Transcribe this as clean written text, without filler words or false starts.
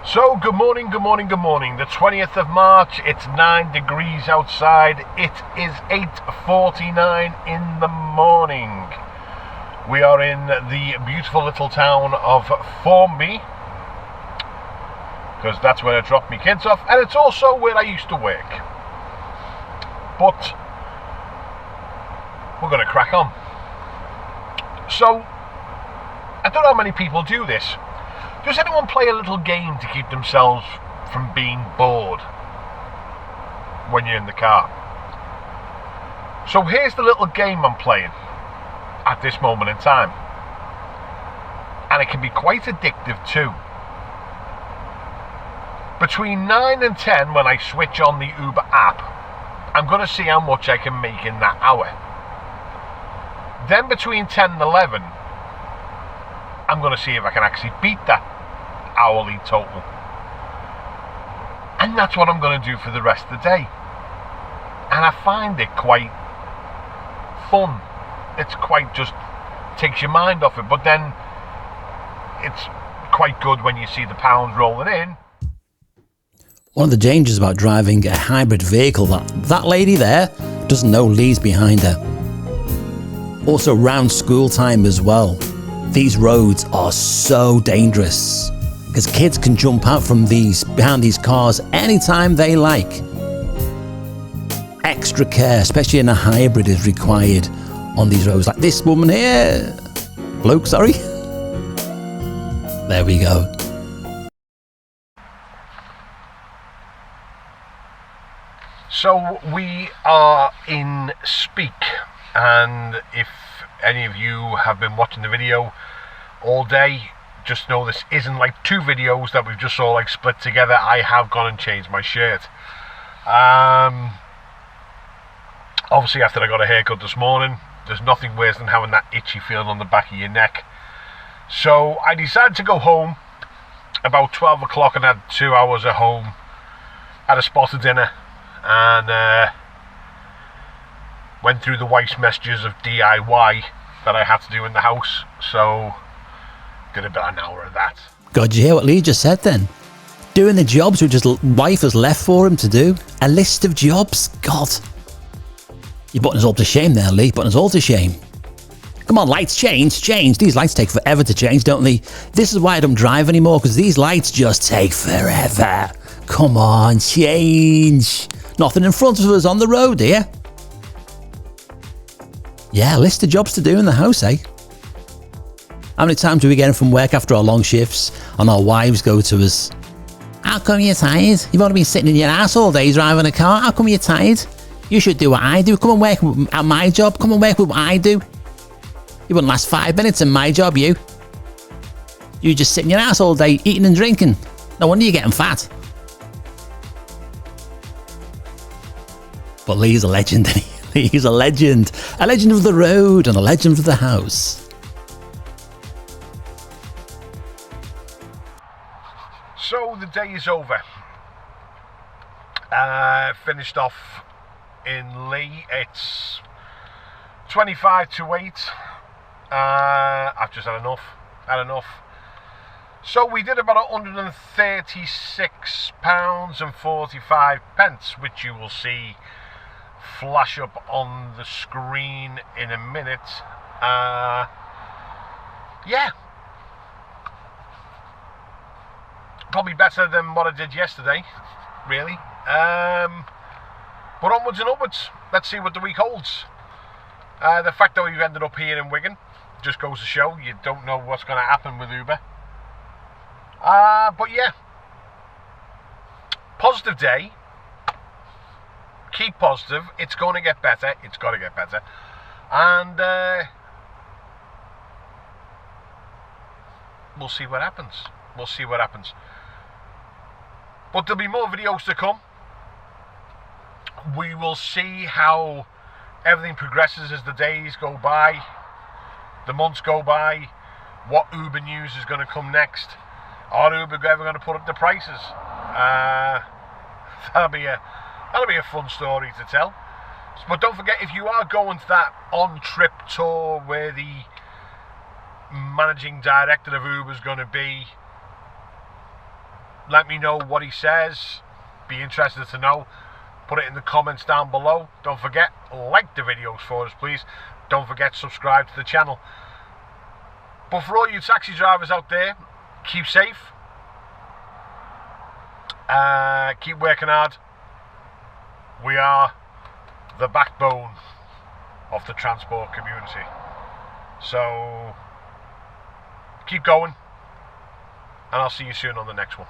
So, good morning, good morning, good morning. The 20th of March, it's 9 degrees outside. It is 8:49 in the morning. We are in the beautiful little town of Formby, because that's where I dropped my kids off, and it's also where I used to work. But we're going to crack on. So, I don't know how many people do this. Does anyone play a little game to keep themselves from being bored when you're in the car? So here's the little game I'm playing at this moment in time. And it can be quite addictive too. Between 9 and 10, when I switch on the Uber app, I'm going to see how much I can make in that hour. Then between 10 and 11, I'm going to see if I can actually beat that hourly total. And that's what I'm going to do for the rest of the day. And I find it quite fun. It's quite just takes your mind off it. But then it's quite good when you see the pounds rolling in. One of the dangers about driving a hybrid vehicle, that lady there doesn't know Lee's behind her. Also round school time as well. These roads are so dangerous because kids can jump out from behind these cars anytime they like. Extra care, especially in a hybrid, is required on these roads, like this woman here. Bloke, sorry. There we go. So we are in Speak, and if any of you have been watching the video all day, just know this isn't like two videos that we've just all like split together. I have gone and changed my shirt. Obviously after I got a haircut this morning, there's nothing worse than having that itchy feeling on the back of your neck. So I decided to go home about 12 o'clock and had 2 hours at home, had a spot of dinner, and went through the wife's messages of DIY that I had to do in the house. So did about an hour of that. God, did you hear what Lee just said then? Doing the jobs which his wife has left for him to do. A list of jobs. God. You're putting us all to shame there, Lee. Putting us all to shame. Come on, lights, change. These lights take forever to change, don't they? This is why I don't drive anymore, because these lights just take forever. Come on, change. Nothing in front of us on the road here. Yeah, list of jobs to do in the house, eh? How many times do we get in from work after our long shifts and our wives go to us, how come you're tired? You've only been sitting in your ass all day driving a car. How come you're tired? You should do what I do. Come and work at my job. Come and work with what I do. You wouldn't last 5 minutes in my job, you. You just sit in your ass all day eating and drinking. No wonder you're getting fat. But Lee's a legend, isn't he? He's a legend. A legend of the road and a legend of the house. So the day is over. Finished off in Lee. It's 25 to 8. I've just had enough. So we did about £136 and 45 pence, which you will see flash up on the screen in a minute. Yeah. Probably better than what I did yesterday, really. But onwards and upwards. Let's see what the week holds. The fact that we've ended up here in Wigan just goes to show you don't know what's going to happen with Uber. But yeah, positive day. Keep positive. It's going to get better. It's got to get better. And we'll see what happens. But there'll be more videos to come. We will see how everything progresses as the days go by, the months go by, what Uber news is going to come next. Are Uber ever going to put up the prices? That'll be a fun story to tell. But don't forget, if you are going to that on-trip tour where the managing director of Uber is going to be, Let me know what he says. Be interested to know. Put it in the comments down below. Don't forget, like the videos for us, please. Don't forget, subscribe to the channel. But for all you taxi drivers out there, keep safe. Keep working hard. We are the backbone of the transport community. So, keep going. And I'll see you soon on the next one.